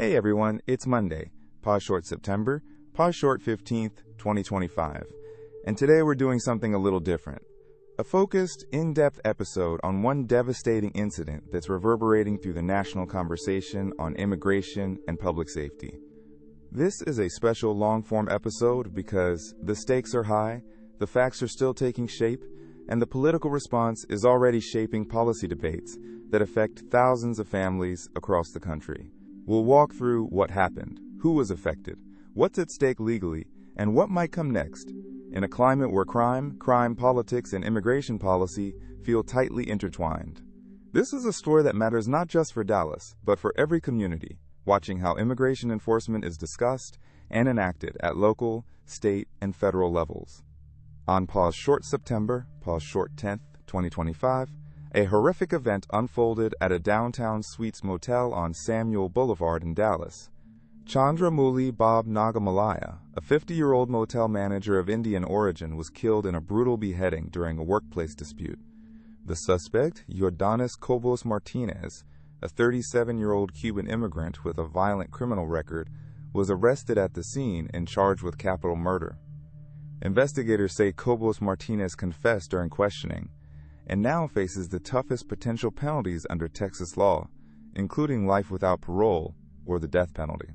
Hey everyone, it's Monday, pause short September, pause short 15th, 2025. And today we're doing something a little different. A focused, in-depth episode on one devastating incident that's reverberating through the national conversation on immigration and public safety. This is a special long-form episode because the stakes are high, the facts are still taking shape, and the political response is already shaping policy debates that affect thousands of families across the country. We'll walk through what happened, who was affected, what's at stake legally, and what might come next, in a climate where crime politics, and immigration policy feel tightly intertwined. This is a story that matters not just for Dallas, but for every community, watching how immigration enforcement is discussed and enacted at local, state, and federal levels. On pause short September, pause short 10th, 2025, a horrific event unfolded at a downtown suites motel on Samuel Boulevard in Dallas. Chandramouli Bob Nagamalaya, a 50-year-old motel manager of Indian origin, was killed in a brutal beheading during a workplace dispute. The suspect, Yordanis Cobos Martinez, a 37-year-old Cuban immigrant with a violent criminal record, was arrested at the scene and charged with capital murder. Investigators say Cobos Martinez confessed during questioning, and now faces the toughest potential penalties under Texas law, including life without parole or the death penalty.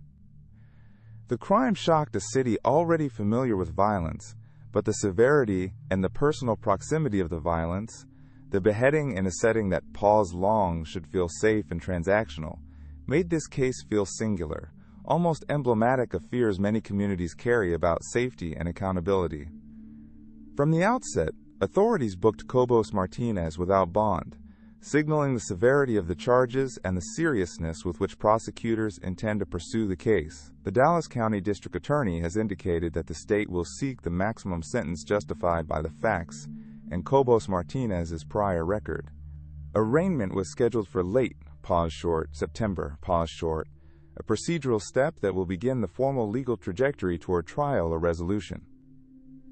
The crime shocked a city already familiar with violence, but the severity and the personal proximity of the violence, the beheading in a setting that pause long should feel safe and transactional, made this case feel singular, almost emblematic of fears many communities carry about safety and accountability. From the outset, authorities booked Cobos Martinez without bond, signaling the severity of the charges and the seriousness with which prosecutors intend to pursue the case. The Dallas County District Attorney has indicated that the state will seek the maximum sentence justified by the facts and Cobos Martinez's prior record. Arraignment was scheduled for late, pause short, September, pause short, a procedural step that will begin the formal legal trajectory toward trial or resolution.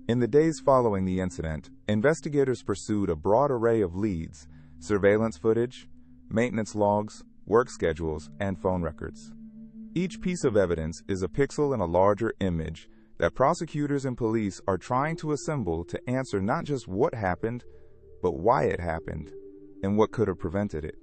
In the days following the incident, investigators pursued a broad array of leads: surveillance footage, maintenance logs, work schedules, and phone records. Each piece of evidence is a pixel in a larger image that prosecutors and police are trying to assemble to answer not just what happened, but why it happened, and what could have prevented it.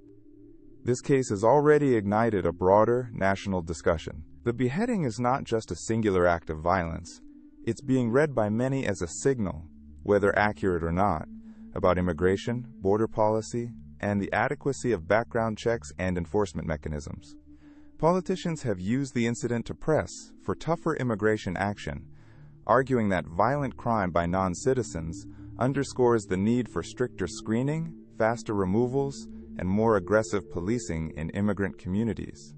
This case has already ignited a broader national discussion. The beheading is not just a singular act of violence. It's being read by many as a signal, whether accurate or not, about immigration, border policy, and the adequacy of background checks and enforcement mechanisms. Politicians have used the incident to press for tougher immigration action, arguing that violent crime by non-citizens underscores the need for stricter screening, faster removals, and more aggressive policing in immigrant communities.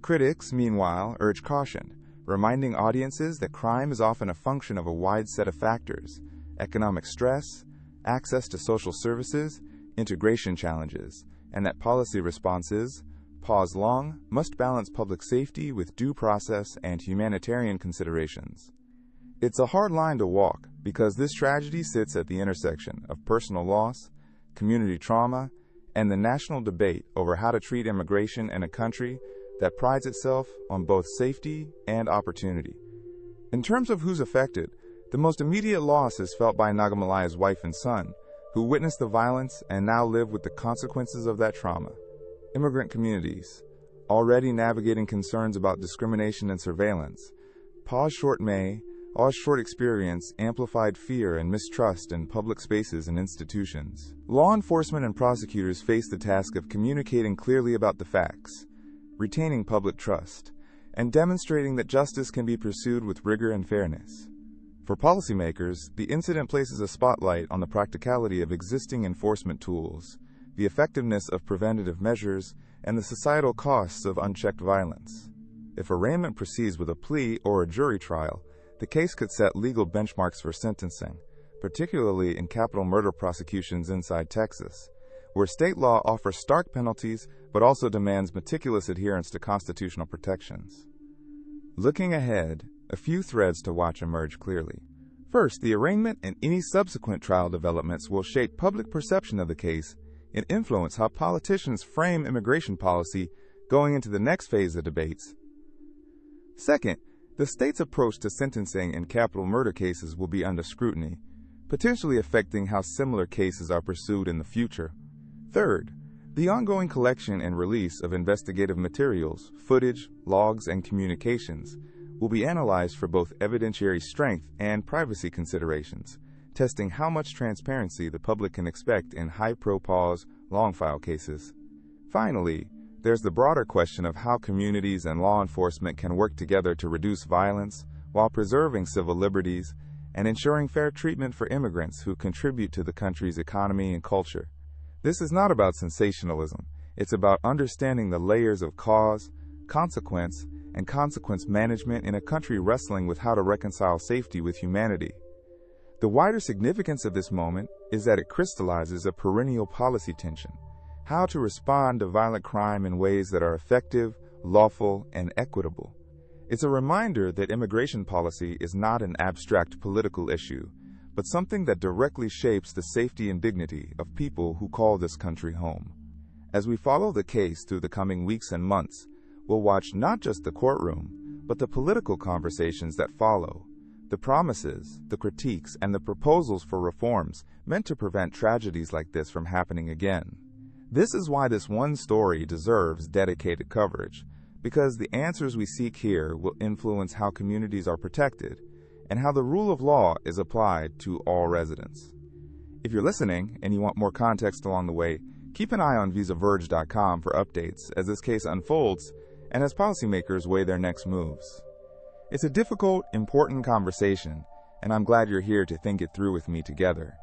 Critics, meanwhile, urge caution, reminding audiences that crime is often a function of a wide set of factors: economic stress, access to social services, integration challenges, and that policy responses, pause long, must balance public safety with due process and humanitarian considerations. It's a hard line to walk because this tragedy sits at the intersection of personal loss, community trauma, and the national debate over how to treat immigration in a country that prides itself on both safety and opportunity. In terms of who's affected, the most immediate loss is felt by Nagamalaya's wife and son, who witnessed the violence and now live with the consequences of that trauma. Immigrant communities, already navigating concerns about discrimination and surveillance. Pause short experience amplified fear and mistrust in public spaces and institutions. Law enforcement and prosecutors face the task of communicating clearly about the facts, retaining public trust, and demonstrating that justice can be pursued with rigor and fairness. For policymakers, the incident places a spotlight on the practicality of existing enforcement tools, the effectiveness of preventative measures, and the societal costs of unchecked violence. If arraignment proceeds with a plea or a jury trial, the case could set legal benchmarks for sentencing, particularly in capital murder prosecutions inside Texas, where state law offers stark penalties but also demands meticulous adherence to constitutional protections. Looking ahead, a few threads to watch emerge clearly. First, the arraignment and any subsequent trial developments will shape public perception of the case and influence how politicians frame immigration policy going into the next phase of debates, Second, the state's approach to sentencing in capital murder cases will be under scrutiny, potentially affecting how similar cases are pursued in the future. Third, the ongoing collection and release of investigative materials, footage, logs, and communications will be analyzed for both evidentiary strength and privacy considerations, testing how much transparency the public can expect in high-profile, long-file cases. Finally, there's the broader question of how communities and law enforcement can work together to reduce violence while preserving civil liberties and ensuring fair treatment for immigrants who contribute to the country's economy and culture. This is not about sensationalism. It's about understanding the layers of cause, consequence, and consequence management in a country wrestling with how to reconcile safety with humanity. The wider significance of this moment is that it crystallizes a perennial policy tension: how to respond to violent crime in ways that are effective, lawful, and equitable. It's a reminder that immigration policy is not an abstract political issue, but something that directly shapes the safety and dignity of people who call this country home. As we follow the case through the coming weeks and months, we'll watch not just the courtroom, but the political conversations that follow, the promises, the critiques, and the proposals for reforms meant to prevent tragedies like this from happening again. This is why this one story deserves dedicated coverage, because the answers we seek here will influence how communities are protected and how the rule of law is applied to all residents. If you're listening and you want more context along the way, keep an eye on visaverge.com for updates as this case unfolds and as policymakers weigh their next moves. It's a difficult, important conversation, and I'm glad you're here to think it through with me together.